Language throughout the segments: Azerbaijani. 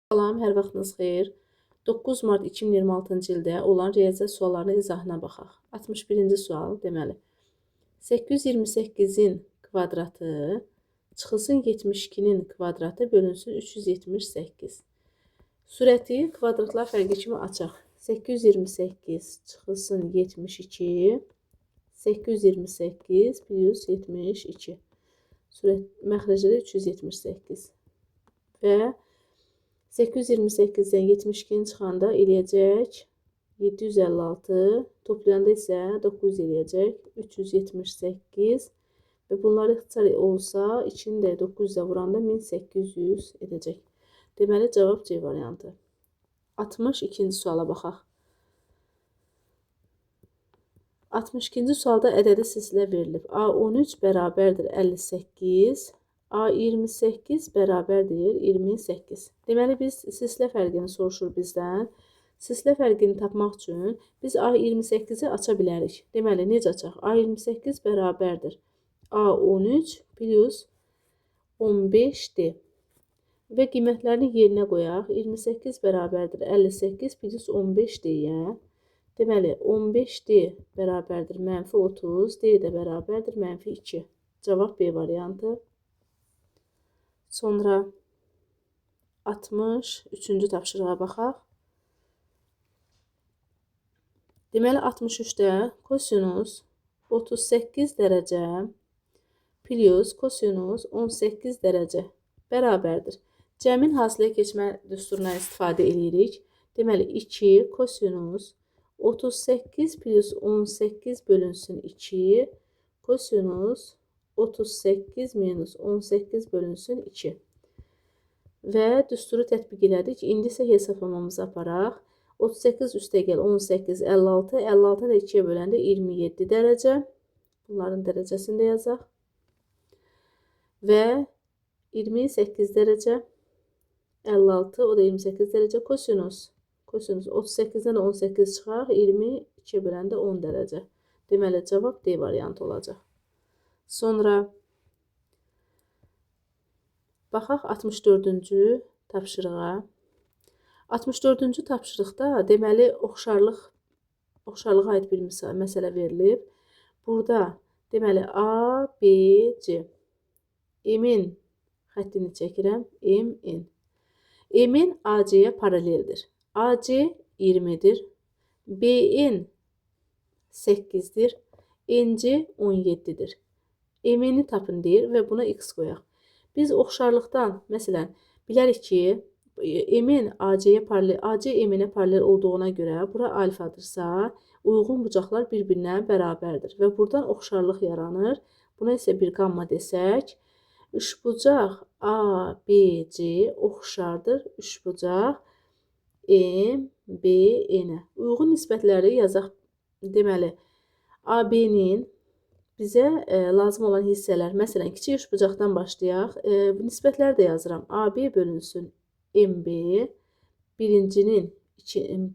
Salam, hər vaxtınız xeyir. 9 mart 2026-cı ildə olan riyaziyyat suallarının izahına baxaq. 61-ci sual, deməli. 828-in kvadratı çıxılsın 72-nin kvadratı bölünsün 378. Surəti kvadratlar fərqi kimi açaq. 828 çıxılsın 72, 828 plus 72. Məxrəcdə 378 və 828-dən 72-ni çıxanda eləyəcək 756, toplayanda isə 900 eləyəcək 378 və bunlar ixtisar olsa, içini də 900-ə vuranda 1800 edəcək. Deməli, cavab C variantı. 62-ci suala baxaq. 62-ci sualda ədədi silsilə verilib. A13 bərabərdir 58, A28 bərabərdir 28. Deməli, biz silsilə fərqini soruşur bizdən. Silsilə fərqini tapmaq üçün biz A28-i aça bilərik. Deməli, necə açaq? A28 bərabərdir A13 plus 15-dir. Və qiymətlərini yerinə qoyaq. 28 bərabərdir 58 plus 15 deyə. Deməli, 15D bərabərdir mənfi 30, D də bərabərdir mənfi 2. Cavab B variantı. Sonra 63-cü tapşırığa baxaq. Deməli, 63-də kosinus 38 dərəcə plus kosinus 18 dərəcə bərabərdir. Cəmin hasilə keçmə düsturuna istifadə edirik. Deməli, 2 kosinus 38 plus 18 bölünsün 2, kosinus 38 minus 18 bölünsün 2. Və düsturu tətbiq elədik. İndi isə hesablamamızı aparaq. 38 üstəgəl 18, 56, 56 da 2-yə böləndə 27 dərəcə. Bunların dərəcəsini də yazaq. Və 28 dərəcə, 56, o da 28 dərəcə kosinus. Kosinus 38-dən 18 çıxaq, 22-yə böləndə 10 dərəcə. Deməli, cavab D variantı olacaq. Sonra baxaq 64-cü tapşırığa. 64-cü tapşırıqda deməli oxşarlığa aid bir məsələ verilib. Burada deməli A, B, C. M-in xəttini çəkirəm. M-in. M-in AC-yə paraleldir. AC 20-dir. B-in 8-dir. NC 17-dir. M-ni tapın deyir və buna x qoyaq. Biz oxşarlıqdan, məsələn, bilərik ki, M-in AC-yə paralel, AC M-nə paralel olduğuna görə bura alfadırsa, uyğun bucaqlar bir-birinə bərabərdir və buradan oxşarlıq yaranır. Buna isə bir qamma desək, üçbucaq A, B, C oxşardır üçbucaq M, B, N-ə. Uyğun nisbətləri yazaq. Deməli, AB-nin bizə lazım olan hissələr, məsələn, kiçik üçbucaqdan başlayaq. Nisbətləri də yazıram. AB bölünsün MB, birincinin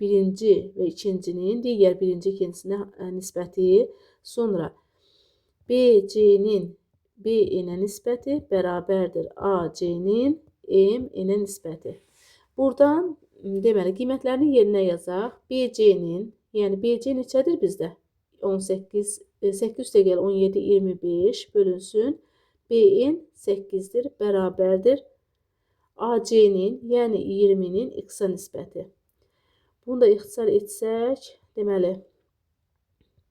birinci və ikincinin digər birinci ikincisine nisbəti, sonra BC-nin B-nə nisbəti bərabərdir AC-nin M-nə nisbəti. Buradan deməli, qiymətlərini yerinə yazaq. BC-nin, yəni BC neçədir bizdə? 18, 8 üstəgəl 17, 25 bölünsün. B-in 8-dir, bərabərdir. AC-nin, yəni 20-nin x-a nisbəti. Bunu da ixtisar etsək, deməli,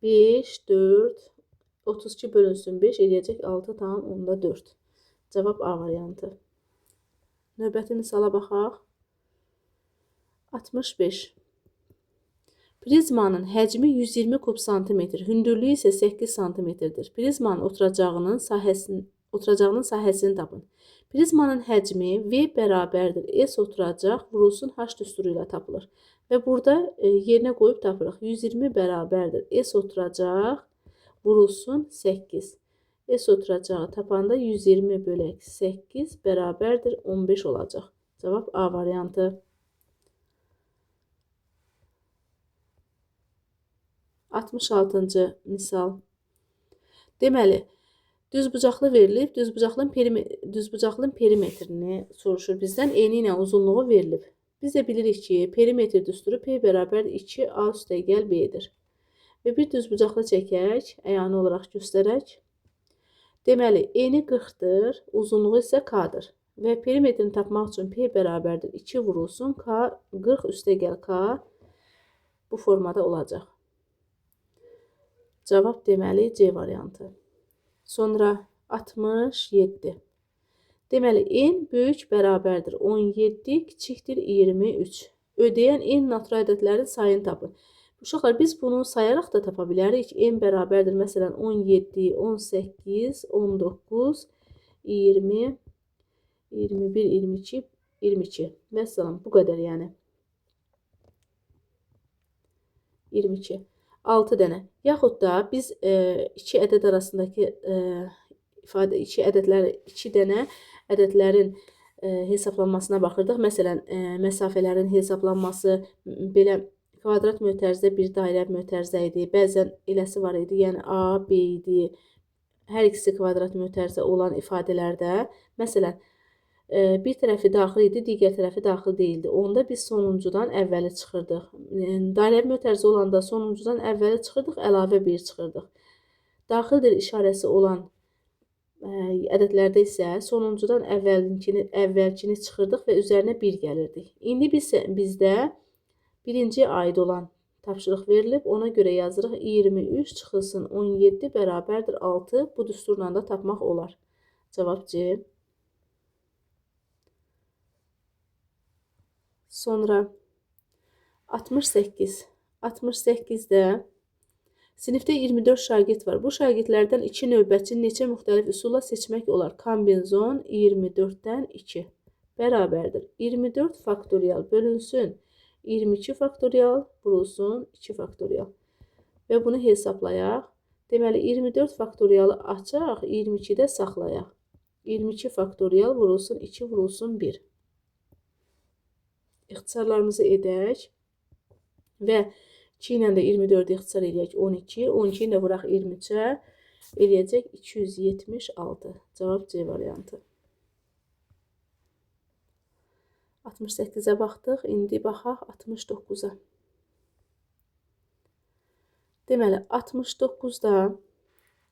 5, 4, 32 bölünsün 5 eləyəcək 6,4. Cavab A variantı. Növbəti misala baxaq. 65. Prizmanın həcmi 120 kub santimetr, hündürlüyü isə 8 santimetrdir. Prizmanın oturacağının sahəsini tapın. Prizmanın həcmi V bərabərdir S oturacaq vurulsun H düsturu ilə tapılır. Və burada yerinə qoyub tapırıq. 120 bərabərdir S oturacaq vurulsun 8. S oturacağı tapanda 120 bölək 8 bərabərdir 15 olacaq. Cavab A variantı. 66-cı misal. Deməli, Düzbucaqlı verilib, düzbucaqlının perimetrini soruşur bizdən. Eni ilə uzunluğu verilib. Biz də bilirik ki, perimetr düsturu P bərabər 2A üstəgəl B-dir. Və bir düzbucaqlı çəkək, əyani olaraq göstərək. Deməli, eni 40-dır, uzunluğu isə K-dır. Və perimetrini tapmaq üçün P bərabərdir 2 vurulsun K, 40 üstəgəl K bu formada olacaq. Cavab deməli C variantı. Sonra 67. Deməli, n böyük bərabərdir 17, kiçikdir 23. Ödəyən n natural ədədlərin sayını tapın. Uşaqlar, biz bunu sayaraq da tapa bilərik. N bərabərdir, məsələn, 17, 18, 19, 20, 21, 22, 22. Məsələn, bu qədər yəni. 22. 6 dənə. Yaxud da biz iki ədəd arasındakı iki dənə ədədlərin hesablanmasına baxırdıq. Məsələn, məsafələrin hesablanması belə kvadrat mötərizədə bir dairə mötərizə idi. Bəzən eləsi var idi. Yəni A, B idi. Hər ikisi kvadrat mötərizə olan ifadələrdə, məsələn, bir tərəfi daxil idi, digər tərəfi daxil deyildi. Onda biz sonuncudan əvvəli çıxırdıq. Dairəvi mötərizə olanda sonuncudan əvvəli çıxırdıq, əlavə 1 çıxırdıq. Daxildir işarəsi olan ədədlərdə isə sonuncudan əvvəlkini çıxırdıq və üzərinə 1 gəlirdik. İndi bizdə birinci aid olan tapşırıq verilib. Ona görə yazırıq 23 çıxılsın 17 bərabərdir 6. Bu düsturla da tapmaq olar. Cavab C. Sonra 68. 68-də sinifdə 24 şagird var. Bu şagirdlərdən 2 növbətçini neçə müxtəlif üsulla seçmək olar? Kombinzon 24-dən 2 bərabərdir. 24 faktorial bölünsün 22 faktorial vurulsun 2 faktorial. Və bunu hesablayaq. Deməli, 24 faktorialı açaq, 22-də saxlayaq. 22 faktorial vurulsun 2 vurulsun 1. İxtisarlarımızı edək və 2 ilə də 24 ixtisar edək 12, 12 ilə vuraq 23-ə, eləyəcək 276. Cavab C variantı. 68-ə baxdıq, indi baxaq 69-a. Deməli, 69-da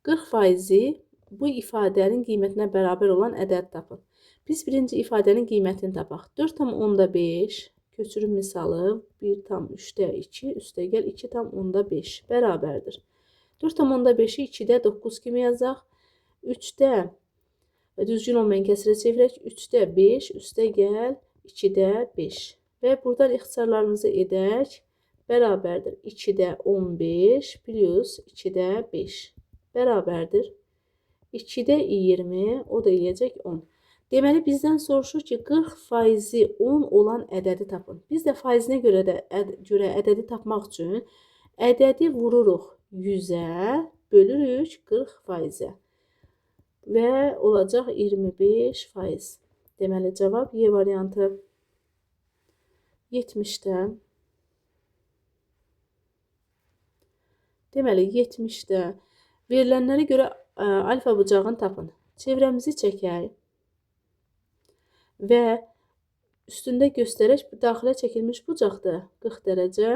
40% bu ifadənin qiymətinə bərabər olan ədəd tapın. Biz birinci ifadənin qiymətini tapaq. 4,5 köçürüm misalı 1,3-də 2 üstəgəl 2,5 bərabərdir. 4,5-i 2-də 9 kimi yazaq. 3-də düzgün olmayan kəsrə çevirək. 3-də 5 üstəgəl 2-də 5. Və buradan ixtisarlarımızı edək. Bərabərdir 2-də 15 plus 2-də 5 bərabərdir. 2-də 20, o da eləyəcək 10. Deməli, bizdən soruşur ki, 40% 10 olan ədədi tapın. Biz də faizinə görə ədədi tapmaq üçün ədədi vururuq 100-ə, bölürük 40%-ə və olacaq 25%. Deməli, cavab Y variantı. 70-də. Deməli, 70-də verilənlərə görə alfa bucağını tapın. Çevrəmizi çəkək. Və üstündə göstərək daxilə çəkilmiş bucaqdır 40 dərəcə,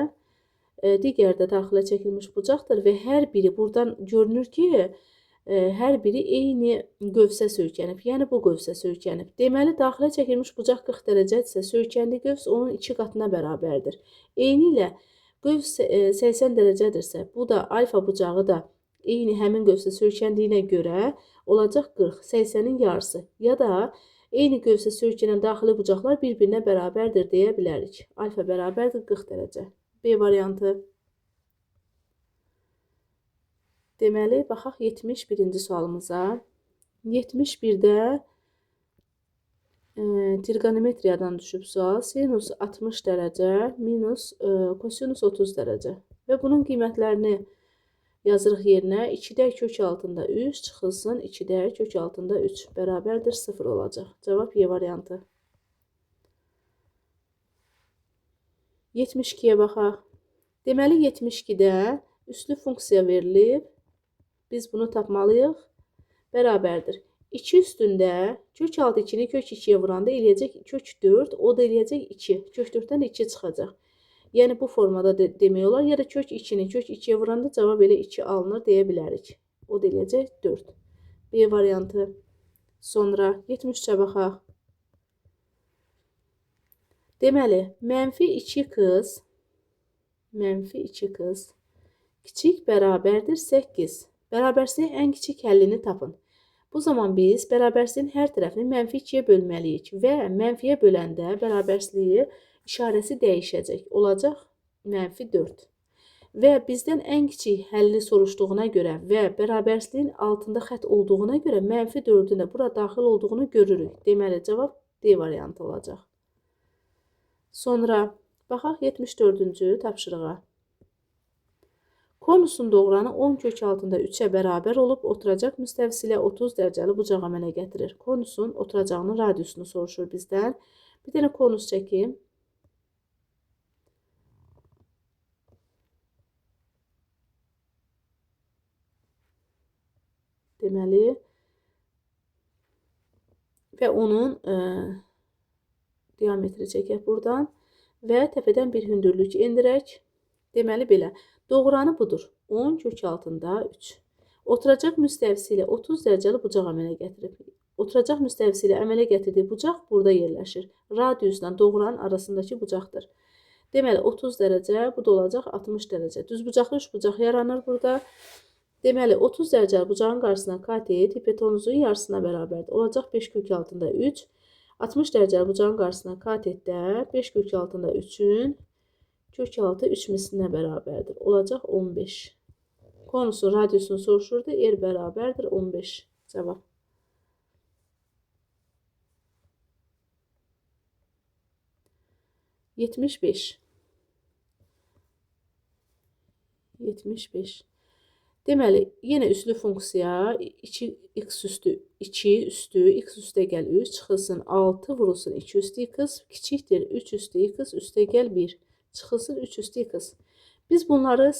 digər də daxilə çəkilmiş bucaqdır və hər biri buradan görünür ki, hər biri eyni qövsə söykənib, yəni bu qövsə söykənib. Deməli, daxilə çəkilmiş bucaq 40 dərəcədirsə, söykənli qövs onun 2 qatına bərabərdir. Eyni ilə qövs 80 dərəcədirsə, bu da alfa bucağı da eyni həmin qövsə söykəndiyinə görə olacaq 40, 80-in yarısı ya da eyni qövsə söykənən daxili bucaqlar bir-birinə bərabərdir deyə bilərik. Alfa bərabərdir 40 dərəcə. B variantı. Deməli, baxaq 71-ci sualımıza. 71-də trigonometriyadan düşüb sual. Sinus 60 dərəcə minus kosinus 30 dərəcə. Və bunun qiymətlərini yazırıq yerinə. 2-də kök altında 3 çıxılsın 2-də kök altında 3 bərabərdir 0 olacaq. Cavab Y variantı. 72-yə baxaq. Deməli, 72-də üslü funksiya verilib. Biz bunu tapmalıyıq bərabərdir. 2 üstündə kök altı 2-ni kök 2-yə vuranda eləyəcək kök 4, o da eləyəcək 2. Kök 4-dən də 2 çıxacaq. Yəni bu formada demək olar. Ya da kök 2-ni kök 2-yə vuranda cavab elə 2 alınır deyə bilərik. O da eləyəcək 4. B variantı. Sonra 73-ə baxaq. Deməli, -2 qız kiçik bərabərdir 8. Bərabərsizliyin ən kiçik həllini tapın. Bu zaman biz bərabərsizliyin hər tərəfini -2-yə bölməliyik və mənfiyə böləndə bərabərsizliyi işarəsi dəyişəcək. Olacaq -4. Və bizdən ən kiçik həlli soruşduğuna görə və bərabərsizliyin altında xətt olduğuna görə -4-ün də bura daxil olduğunu görürük. Deməli, cavab D variantı olacaq. Sonra baxaq 74-cü tapşırığa. Konusun doğranı 10 kök altında 3-ə bərabər olub, oturacaq müstəvisi ilə 30 dərəcəli bucaq əmələ gətirir. Konusun oturacağının radiusunu soruşur bizdən. Bir dənə konus çəkim. Deməli, və onun diametri çəkək buradan və təpədən bir hündürlük endirək. Deməli belə, doğranı budur. 10 kök altında 3. Oturacaq müstəvisi ilə 30 dərəcəli bucaq əmələ gətirib. Oturacaq müstəvisi ilə əmələ gətirdiyi bucaq burada yerləşir. Radiusla doğranın arasındakı bucaqdır. Deməli, 30 dərəcə, bu da olacaq 60 dərəcə. Düzbucaqlı üçbucaq yaranır burada. Deməli, 30 dərəcəli bucağın qarşısına katet hipotenuzun yarısına bərabərdir. Olacaq 5 kök altında 3. 60 dərəcəli bucağın qarşısına katetdə 5 kök altında 3-ün kök altı 3 mislinə bərabərdir. Olacaq 15. Konusun radiusunu soruşurdu. R bərabərdir 15. Cavab. Yetmiş beş. Deməli, yenə üslü funksiya 2x üstü 2 üstü x üstə gəl 3 çıxılsın 6 vurulsun 2 üstü x kiçikdir 3 üstü x üstə gəl 1 çıxılsın 3 üstü x. Biz bunları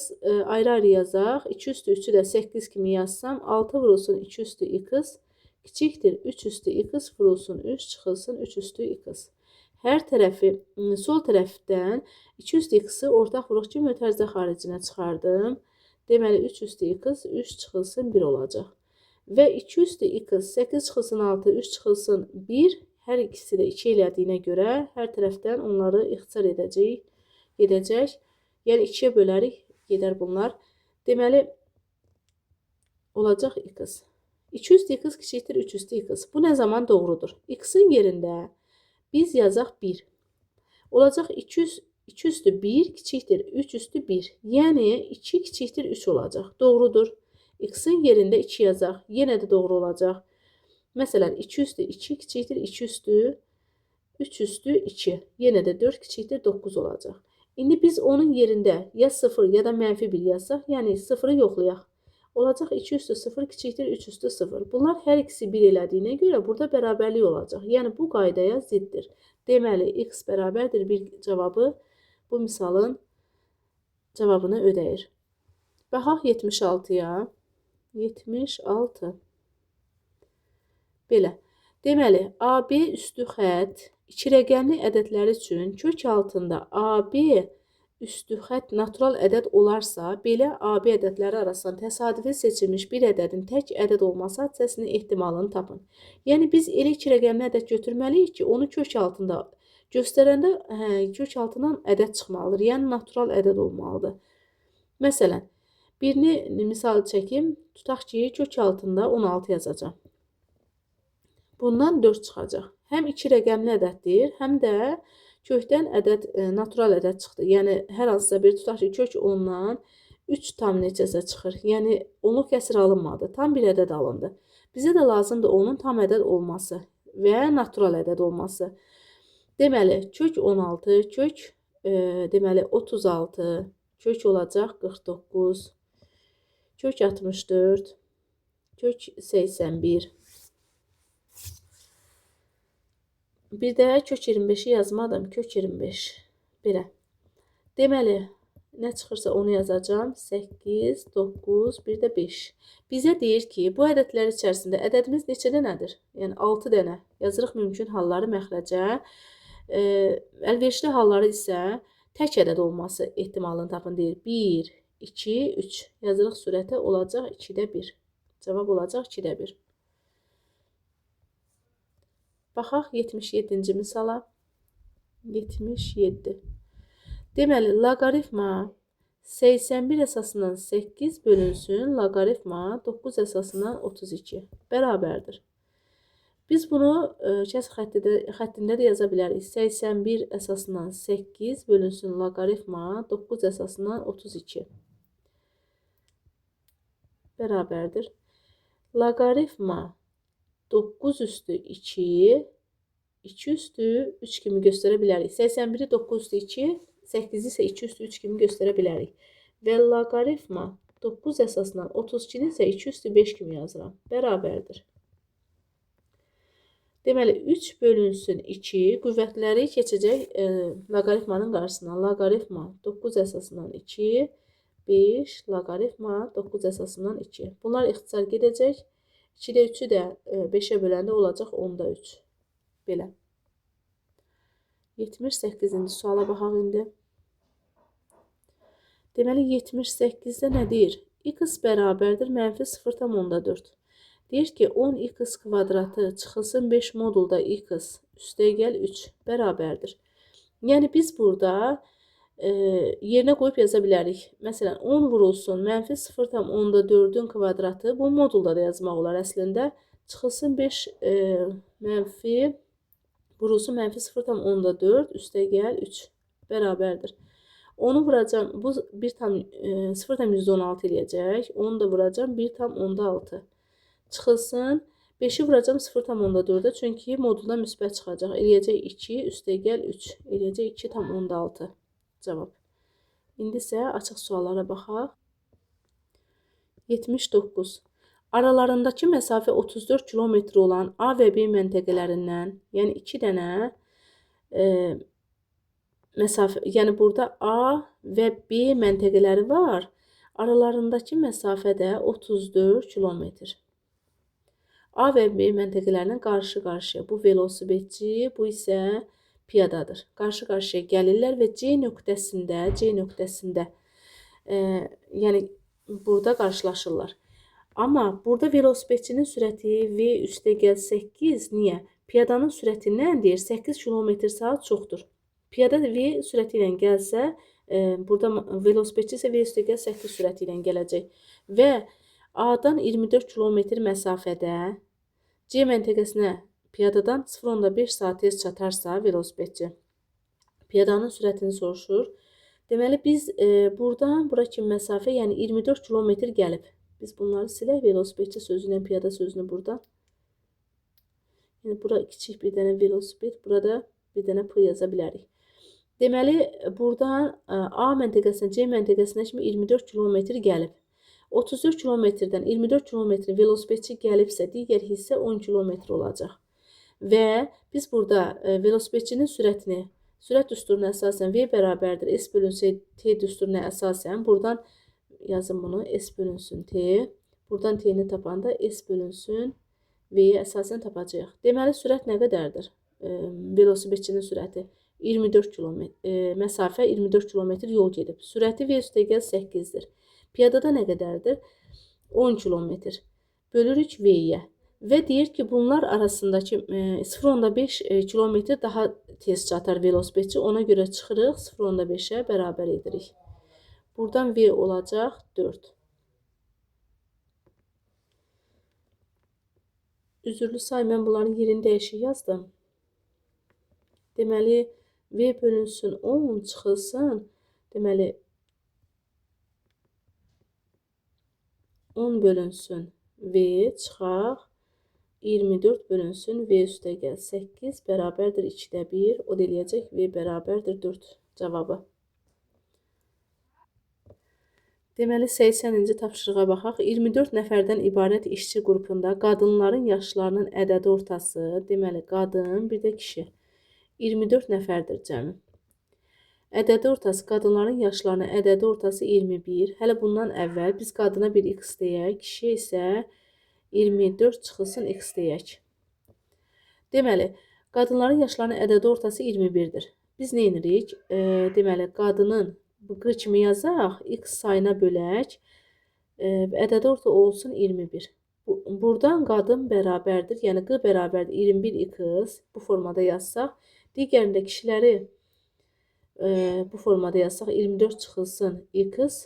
ayrı-ayrı yazaq. 2 üstü 3-ü də 8 kimi yazsam 6 vurulsun 2 üstü x kiçikdir 3 üstü x vurulsun 3 çıxılsın 3 üstü x. Hər tərəfi sol tərəfdən 2 üstü x-i ortaq vuruq ki, mötərizə xaricinə çıxardım. Deməli 3 üstü x 3 çıxılsın 1 olacaq. Və 2 üstü x 8 çıxılsın 6 3 çıxılsın 1 hər ikisi də 2 elədiyinə görə hər tərəfdən onları ixtisar gedəcək. Yəni 2-yə bölərik, gedər bunlar. Deməli olacaq x. 2 üstü x kiçikdir 3 üstü x. Bu nə zaman doğrudur? X-in yerində biz yazaq 1. Olacaq 2 üstü 1 kiçikdir 3 üstü 1. Yəni 2 kiçikdir 3 olacaq. Doğrudur. X-in yerində 2 yazaq. Yenə də doğru olacaq. Məsələn 2 üstü 2 kiçikdir 2 üstü 3 üstü 2. Yenə də 4 kiçikdir 9 olacaq. İndi biz onun yerində ya 0 ya da -1 yazsaq, yəni 0-ı yoxlayaq. Olacaq 2 üstü 0 kiçikdir 3 üstü 0. Bunlar hər ikisi 1 elədiyinə görə burada bərabərlik olacaq. Yəni bu qaydaya ziddir. Deməli x bərabərdir 1 cavabı bu misalın cavabını ödəyir. Baxaq 76-ya. 76. Belə. Deməli, AB üstü xətt 2 rəqəmli ədədlər üçün kök altında AB üstü xətt natural ədəd olarsa, belə AB ədədləri arasından təsadüfi seçilmiş bir ədədin tək ədəd olması hadisəsinin ehtimalını tapın. Yəni biz elə 2 rəqəmli ədəd götürməliyik ki, onu kök altında göstərəndə kök altından ədəd çıxmalıdır. Yəni natural ədəd olmalıdır. Məsələn, birini misal çəkim. Tutaq ki, kök altında 16 yazacağam. Bundan 4 çıxacaq. Həm 2 rəqəmli ədəddir, həm də kökdən ədəd, natural ədəd çıxdı. Yəni, hər hansısa bir tutaq ki, kök 10-dan 3 tam neçəsə çıxır. Yəni, onu kəsr alınmadı. Tam bir ədəd alındı. Bizə də lazımdır onun tam ədəd olması və natural ədəd olması. Deməli, kök 16, kök deməli 36, kök olacaq 49, kök 64, kök 81. Bir də kök 25-i yazmadım. Kök 25. Belə. Deməli, Nə çıxırsa onu yazacağım. 8, 9, bir də 5. Bizə deyir ki, bu ədədlər içərisində ədədimiz neçə dənədir? Yəni 6 dənə. Yazırıq mümkün halları məxrəcə. Əlverişli halları isə tək ədəd olması ehtimalını tapın deyir. 1, 2, 3. Yazırıq sürətə olacaq 2-də 1. Cavab olacaq 2-də 1. Baxaq 77-ci misala. 77. Deməli, loqaritma 81 əsasından 8 bölünsün, loqaritma 9 əsasından 32 bərabərdir. Biz bunu kəsr xəttində də yaza bilərik. 81 əsasından 8 bölünsün, loqaritma 9 əsasından 32 bərabərdir. Loqaritma 9 üstü 2, 2 üstü 3 kimi göstərə bilərik. 81-i 9 üstü 2, 8-i isə 2 üstü 3 kimi göstərə bilərik. Və loqaritma 9 əsasından 32-ni isə 2 üstü 5 kimi yazıram. Bərabərdir. Deməli, 3 bölünsün 2 qüvvətləri keçəcək loqaritmanın qarşısına. Loqaritma 9 əsasından 2, 5, loqaritma 9 əsasından 2. Bunlar ixtisar gedəcək. 2-də 3-ü də 5-ə böləndə olacaq 10-da 3. Belə. 78-ci suala baxaq indi. Deməli, 78-də nə deyir? X bərabərdir mənfi 0,4. Deyir ki, 10x kvadratı çıxılsın 5 modulda x üstəgəl 3 bərabərdir. Yəni, biz burada yerinə qoyub yaza bilərik. Məsələn, 10 vurulsun mənfi 0,4-ün kvadratı. Bu modulda da yazmaq olar əslində. Çıxılsın 5 mənfi vurulsun mənfi 0,4 üstəgəl 3 bərabərdir. Onu vuracam, bu 0,116 eləyəcək. Onu da vuracam 1,6. Çıxılsın, 5-i vuracam 0,4-ə, çünki modulda müsbət çıxacaq. Eləyəcək 2 üstəgəl 3. Eləyəcək 2,6. Cavab. İndi isə açıq suallara baxaq. 79. Aralarındakı məsafə 34 kilometr olan A və B məntəqələrindən, yəni 2 dənə məsafə, yəni burada A və B məntəqələri var. Aralarındakı məsafə də 34 kilometr. A və B məntəqələrinin qarşı-qarşıya. Bu velosipedçi, bu isə piyadadır. Qarşı-qarşıya gəlirlər və C nöqtəsində yəni burada qarşılaşırlar. Amma burada velosipedçinin sürəti V üstəgəl 8. Niyə? Piyadanın sürətindən deyir 8 km/saat çoxdur. Piyada V sürəti ilə gəlsə, burada velosipedçi isə V üstəgəl 8 sürəti ilə gələcək. Və A-dan 24 km məsafədə C məntəqəsinə piyadadan 0,5 saat tez çatarsa velosipedçi, piyadanın sürətini soruşur. Deməli, biz buradan bura kimi məsafə, yəni 24 km gəlib. Biz bunları silək, velosipedçi sözü ilə piyada sözünü buradan. Yəni, bura kiçik bir dənə velosiped, burada bir dənə P yaza bilərik. Deməli, buradan A məntəqəsinə, C məntəqəsinə kimi 24 km gəlib. 34 kilometrdən 24 kilometr velosipedçi gəlibsə, digər hissə 10 kilometr olacaq. Və biz burada velosipedçinin sürətini, sürət düsturuna əsasən V bərabərdir S bölünsün T düsturuna əsasən, buradan yazın bunu, S bölünsün T. Buradan T-ni tapanda S bölünsün V-yə əsasən tapacağıq. Deməli, sürət nə qədərdir? Velosipedçinin sürəti 24 km, məsafə 24 km yol gedib. Sürəti V üstəgəl 8-dir. Piyadada nə qədərdir? 10 km. Bölürük V-yə. Və deyir ki, bunlar arasındakı 0,5 km daha tez çatar velosipedçi. Ona görə çıxırıq 0,5-ə bərabər edirik. Buradan V olacaq 4. Üzürlü say, mən bunların yerini dəyişik yazdım. Deməli, V bölünsün 10 çıxılsın. Deməli, 10 bölünsün V çıxaq. 24 bölünsün V üstəgəl 8 bərabərdir 2-də 1. O da eləyəcək V bərabərdir 4 cavabı. Deməli, 80-ci tapşırığa baxaq. 24 nəfərdən ibarət işçi qrupunda qadınların yaşlarının ədədi ortası, deməli, qadın, bir də kişi. 24 nəfərdir cəmi. Ədədi ortası qadınların yaşlarının ədədi ortası 21. Hələ bundan əvvəl biz qadına bir x deyək, kişiyə isə 24 çıxılsın x deyək. Deməli, qadınların yaşlarının ədədi ortası 21-dir. Biz nə edirik? Deməli, qadının bu kimi yazaq, x sayına bölək, ədədi orta olsun 21. Buradan qadın bərabərdir, yəni q bərabərdir 21x bu formada yazsaq, digərində kişiləri bu formada yazsaq 24 çıxılsın x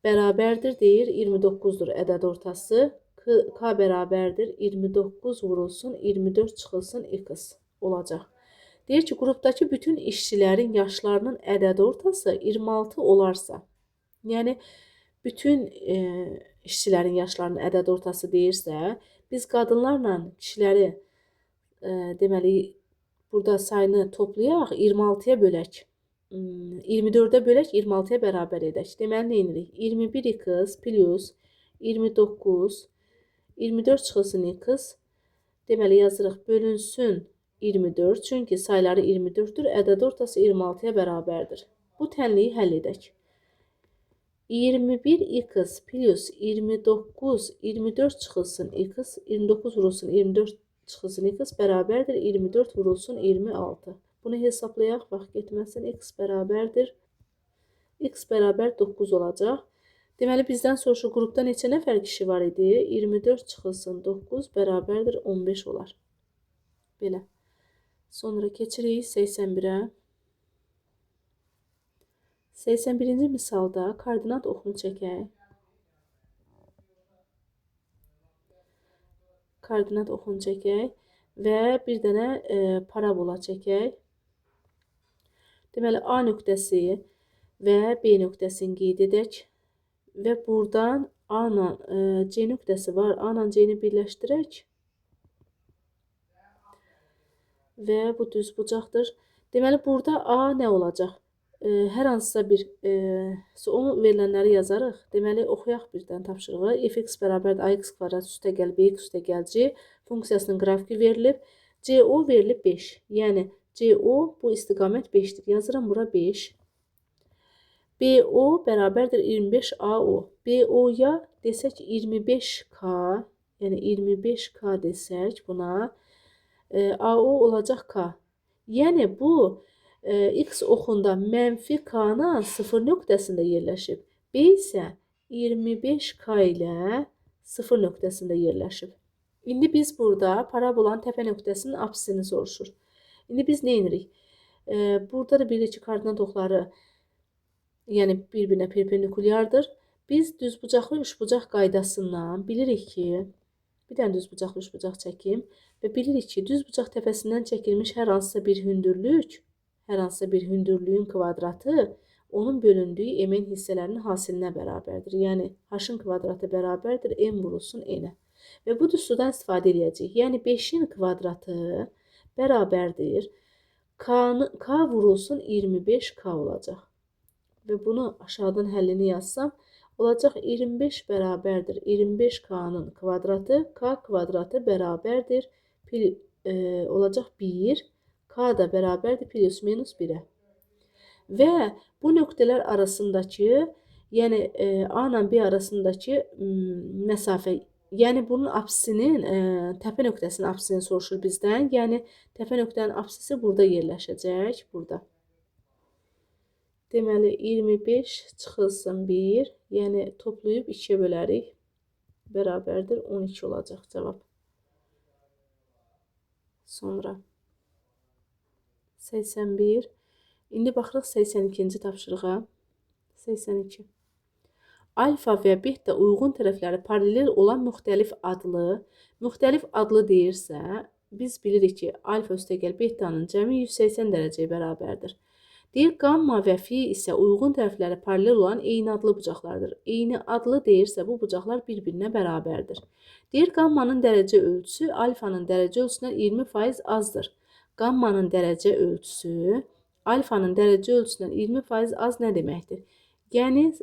bərabərdir deyir 29'dur ədəd ortası. K bərabərdir 29 vurulsun 24 çıxılsın x olacaq. Deyir ki, qrupdakı bütün işçilərin yaşlarının ədəd ortası 26 olarsa, yəni bütün işçilərin yaşlarının ədəd ortası deyirsə, biz qadınlarla kişiləri deməli burada sayını toplayaq, 26'ya bölək. 24'e bölək 26'ya bərabər edək. Deməli, nə edirik? 21x plus 29, 24 çıxılsın x. Deməli, yazırıq bölünsün 24. Çünki sayları 24'dür. Ədəd ortası 26'ya bərabərdir. Bu tənliyi həll edək. 21x plus 29, 24 çıxılsın x. 29 vurulsun 24 çıxılsın x bərabərdir. 24 vurulsun 26. Bunu hesablayaq, vaxt getməsin, x bərabər 9 olacaq. Deməli, bizdən soruşur, qrupda neçə nəfər kişi var idi? 24 çıxılsın 9 bərabərdir 15 olar. Belə. Sonra keçirik 81'ə. 81-ci misalda koordinat oxunu çəkək. Koordinat oxunu çəkək və bir dənə parabola çəkək. Deməli, A nöqtəsi və B nöqtəsini qeyd edək. Və buradan A ilə C nöqtəsi var. A ilə C-ni birləşdirək. Və bu düz bucaqdır. Deməli, burada A nə olacaq? Hər hansısa bir onu verilənləri yazarıq. Deməli, oxuyaq birdən tapşırığı. Fx bərabərdir ax kvadrat üstə gəl bx üstə gəl c funksiyasının qrafiki verilib. CO verilib 5. Yəni CO bu istiqamət 5'dir. Yazıram bura 5. BO bərabərdir 25AO. BO-ya desək 25K, yəni 25K desək buna, AO olacaq K. Yəni bu x oxunda mənfi K-nın 0 nöqtəsində yerləşib. B isə 25K ilə 0 nöqtəsində yerləşib. İndi biz burada parabolanın təpə nöqtəsinin apsisini soruşur. İndi biz nə edirik? Burada da bilirik ki, koordinat oxları yəni bir-birinə perpendikulyardır. Biz düzbucaqlı üçbucaq qaydasından bilirik ki, bir dənə düzbucaqlı üçbucaq çəkim və bilirik ki, düzbucaq təpəsindən çəkilmiş hər hansısa bir hündürlüyün kvadratı onun bölündüyü emin hissələrinin hasilinə bərabərdir. Yəni h-ın kvadratı bərabərdir m vurulsun n-ə. Və bu düsturdan istifadə edəcəyik. Yəni 5'in kvadratı bərabərdir K vurulsun 25K olacaq. Və bunu aşağıdan həllini yazsam, olacaq 25 bərabərdir 25K-nın kvadratı, K kvadratı bərabərdir olacaq 1, K da bərabərdir plus minus 1'ə. Və bu nöqtələr arasındakı, yəni A ilə B arasındakı məsafə, yəni bunun apsisinin, təpə nöqtəsinin apsisini soruşur bizdən. Yəni təpə nöqtənin apsisi burada yerləşəcək, burada. Deməli 25 çıxılsın 1, yəni toplayıb 2'yə bölərik. Bərabərdir 12 olacaq cavab. Sonra 81. İndi baxırıq 82-ci tapşırığa. 82. Alfa və beta uyğun tərəfləri paralel olan müxtəlif adlı deyirsə, biz bilirik ki, alfa üstəgəl betanın cəmi 180 dərəcəyə bərabərdir. Deyir, qamma və fi isə uyğun tərəfləri paralel olan eyni adlı bucaqlardır. Eyni adlı deyirsə, bu bucaqlar bir-birinə bərabərdir. Deyir, qammanın dərəcə ölçüsü alfanın dərəcə ölçüsündən 20% azdır. Qammanın dərəcə ölçüsü alfanın dərəcə ölçüsündən 20% az nə deməkdir? Yəni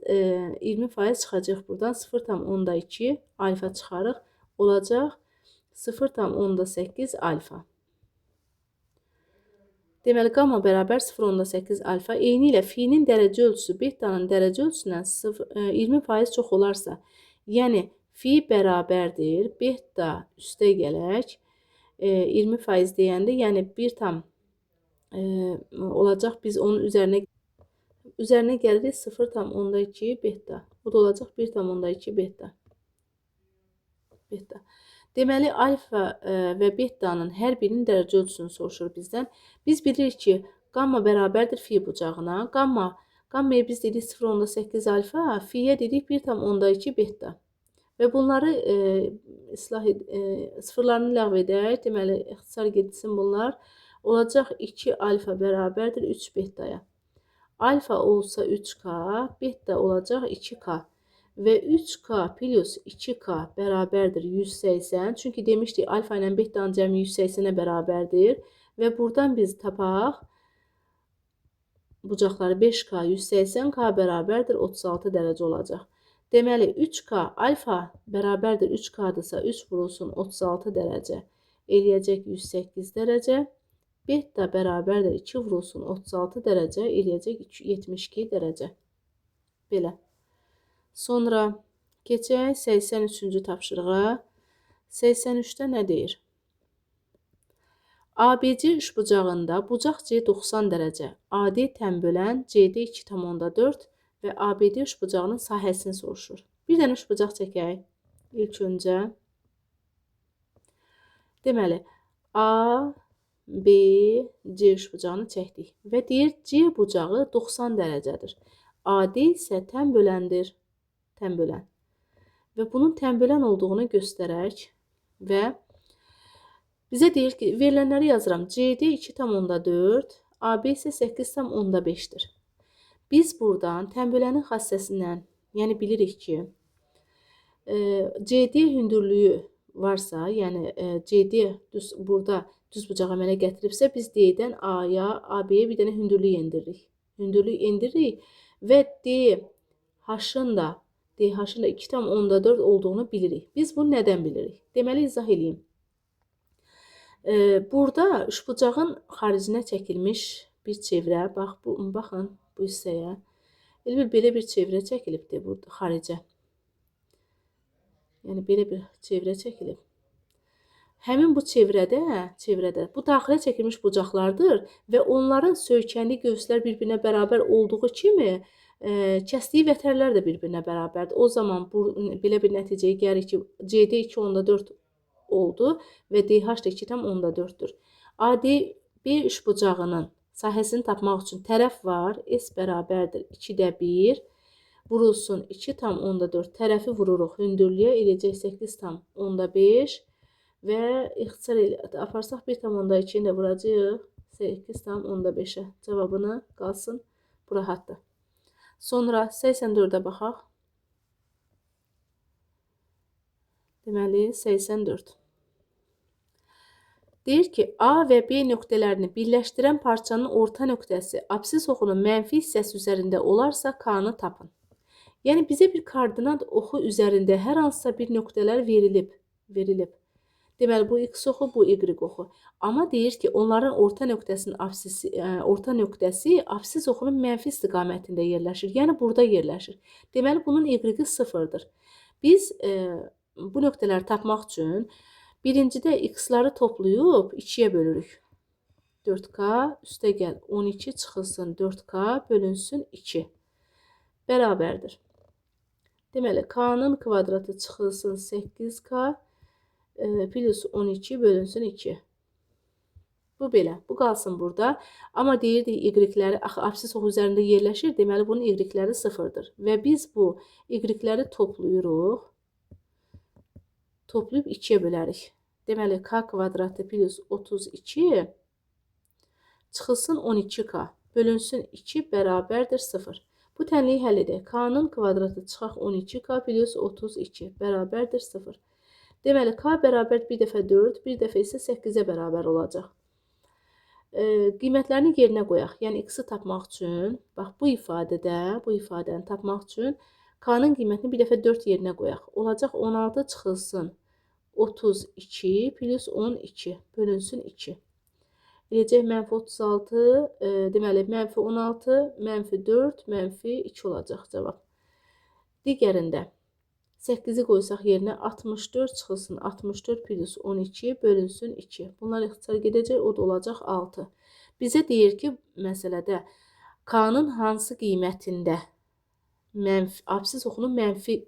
20% çıxacaq buradan 0,2 alfa çıxarıq. Olacaq 0,8 alfa. Deməli, qamma bərabər 0,8 alfa. Eyni ilə fi'nin dərəcə ölçüsü betanın dərəcə ölçüsündən 20% çox olarsa, yəni fi bərabərdir beta üstə gələk 20% deyəndə, yəni 1 tam olacaq. Biz onun üzərinə gəlirik 0,2 beta. Bu da olacaq 1,2 beta. Deməli, alfa və betanın hər birinin dərəcə ölçüsünü soruşur bizdən. Biz bilirik ki, qamma bərabərdir fi bucağına. Qammaya biz dedik 0,8 alfa, fiyə dedik 1,2 beta. Və bunları sıfırlarını ləğv edək. Deməli, ixtisar gedilsin bunlar. Olacaq 2 alfa bərabərdir 3 betaya. Alfa olsa 3K, beta olacaq 2K. Və 3K plus 2K bərabərdir 180. Çünki demişdik alfa ilə betanın cəmi 180-ə bərabərdir. Və buradan biz tapaq bucaqları 5K 180K bərabərdir 36 dərəcə olacaq. Deməli 3K alfa bərabərdir 3K-dırsa 3 vurulsun 36 dərəcə eləyəcək 108 dərəcə. Beta bərabərdir 2 vurulsun 36 dərəcə eləyəcək 72 dərəcə. Belə. Sonra keçək 83-cü tapşırığa. 83-də nə deyir? ABC üçbucağında bucaq C 90 dərəcə, AD tənbölən CD 2,4 və ABD üçbucağının sahəsini soruşur. Bir dənə üçbucaq çəkək. İlk öncə. Deməli, A, B, C üçbucağını çəkdik. Və deyir, C bucağı 90 dərəcədir. AD isə tənböləndir. Tənbölən. Və bunun tənbölən olduğunu göstərək və bizə deyir ki, verilənləri yazıram. CD 2,4, AB isə 8,5-dir. Biz buradan tənbölənin xassəsindən, yəni bilirik ki, CD hündürlüyü varsa, yəni CD burada düz bucaq əmələ gətiribsə, biz D-dən A-ya, AB-yə bir dənə hündürlük endiririk. Hündürlük endiririk və DH-ın da 2,4 olduğunu bilirik. Biz bunu nədən bilirik? Deməli, izah edeyim. Burada üçbucağın xaricinə çəkilmiş bir çevrə, baxın bu hissəyə. Belə bir çevrə çəkilibdir burada xaricə. Yəni belə bir çevrə çəkilib. Həmin bu çevrədə bu daxilə çəkilmiş bucaqlardır və onların söykəndiyi qövslər bir-birinə bərabər olduğu kimi kəsdiyi vətərlər də bir-birinə bərabərdir. O zaman belə bir nəticəyə gəlir ki, CD 2,4 oldu və DH da 2,4-dür. ADB üçbucağının sahəsini tapmaq üçün tərəf var. S bərabərdir 2-də 1 vurulsun 2,4 tərəfi vururuq hündürlüyə eləyəcək 8,5 və ixtisar aparsaq 1,2-ni də vuracaq 8,5-ə. Cavabını qalsın bu rahatdır. Sonra 84-ə baxaq. Deməli 84. Deyir ki, A və B nöqtələrini birləşdirən parçanın orta nöqtəsi absis oxunun mənfi hissəsi üzərində olarsa K-nı tapın. Yəni bizə bir koordinat oxu üzərində hər hansısa bir nöqtələr verilib. Deməli bu x oxu, bu y oxu. Amma deyir ki, onların orta nöqtəsi absis oxunun mənfi istiqamətində yerləşir. Yəni burada yerləşir. Deməli bunun y-i 0-dır. Biz bu nöqtələri tapmaq üçün birincidə x-ları toplayıb 2-yə bölürük. 4K üstə gəl 12 çıxılsın 4K bölünsün 2 bərabərdir. Deməli K-nın kvadratı çıxılsın 8K plus 12 bölünsün 2. Bu belə. Bu qalsın burada. Amma deyirdik y-ləri absis oxu üzərində yerləşir. Deməli bunun y-ləri 0-dır. Və biz bu y-ləri toplayırıq. Toplayıb 2-yə bölərik. Deməli K kvadratı plus 32 çıxılsın 12K bölünsün 2 bərabərdir 0. Bu tənliyi həll edək. K-nın kvadratı çıxaq 12K plus 32 bərabərdir 0. Deməli, K bərabər bir dəfə 4, bir dəfə isə 8-ə bərabər olacaq. Qiymətlərini yerinə qoyaq. Yəni, x-i tapmaq üçün, bax, bu ifadəni tapmaq üçün K-nın qiymətini bir dəfə 4 yerinə qoyaq. Olacaq 16 çıxılsın 32 plus 12 bölünsün 2. Eləyəcək -36, deməli -16, -4, -2 olacaq cavab. Digərində 8-i qoysaq yerinə 64 çıxılsın 64 plus 12 bölünsün 2. Bunlar ixtisar gedəcək, o da olacaq 6. Bizə deyir ki, məsələdə K-nın hansı qiymətində absis oxunun mənfi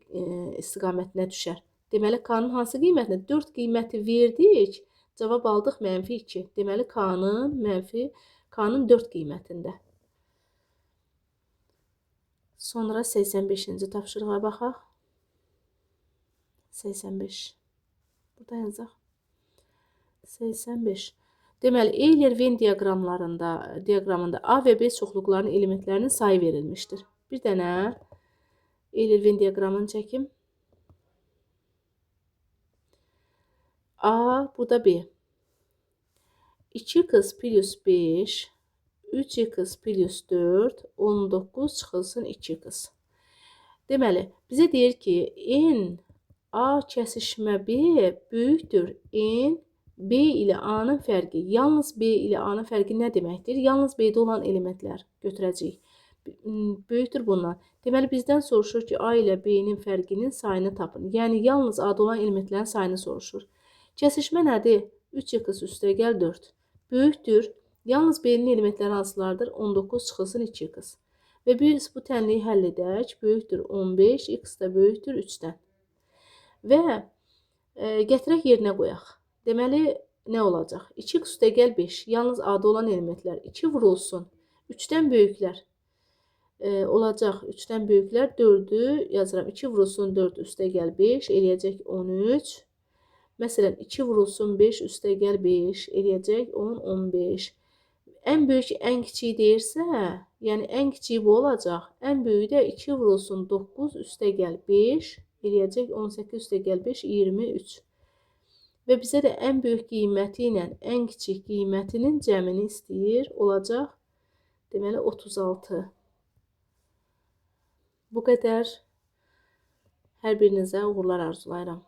istiqamətinə düşər. Deməli, K-nın hansı qiymətində? 4 qiyməti verdik, cavab aldıq -2. Deməli, K-nın 4 qiymətində. Sonra 85-ci tapşırığa baxaq. 85. Burada yazaq. 85. Deməli, Euler-Venn diaqramında A və B çoxluqlarının elementlərinin sayı verilmişdir. Bir dənə Euler-Venn diaqramını çəkim. A, burada B. 2x plus 5, 3x plus 4, 19 çıxılsın 2x. Deməli, bizə deyir ki, n A kəsişmə B böyükdür n B ilə A-nın fərqi. Yalnız B ilə A-nın fərqi nə deməkdir? Yalnız B-də olan elementlər götürəcəyik. Böyükdür bundan. Deməli, bizdən soruşur ki, A ilə B-nin fərqinin sayını tapın. Yəni, yalnız A-da olan elementlərin sayını soruşur. Kəsişmə nədir? 3x üstəgəl 4. Böyükdür. Yalnız B-nin elementləri hansılardır? 19 çıxılsın 2x. Və biz bu tənliyi həll edək. Böyükdür 15, x də böyükdür 3-dən. Və gətirək yerinə qoyaq. Deməli, nə olacaq? 2x üstəgəl 5. Yalnız A-da olan elementlər 2 vurulsun. 3-dən böyüklər olacaq. 3-dən böyüklər 4-ü yazıram. 2 vurulsun 4 üstəgəl 5 eləyəcək 13. Məsələn, 2 vurulsun 5 üstəgəl 5 eləyəcək 10, 15. Ən böyük ən kiçiyi deyirsə, yəni ən kiçiyi bu olacaq. Ən böyüyü də 2 vurulsun 9 üstəgəl 5 eləyəcək 18 üstəgəl 5, 23. Və bizə də ən böyük qiyməti ilə ən kiçik qiymətinin cəmini istəyir. Olacaq, deməli, 36. Bu qədər. Hər birinizə uğurlar arzulayıram.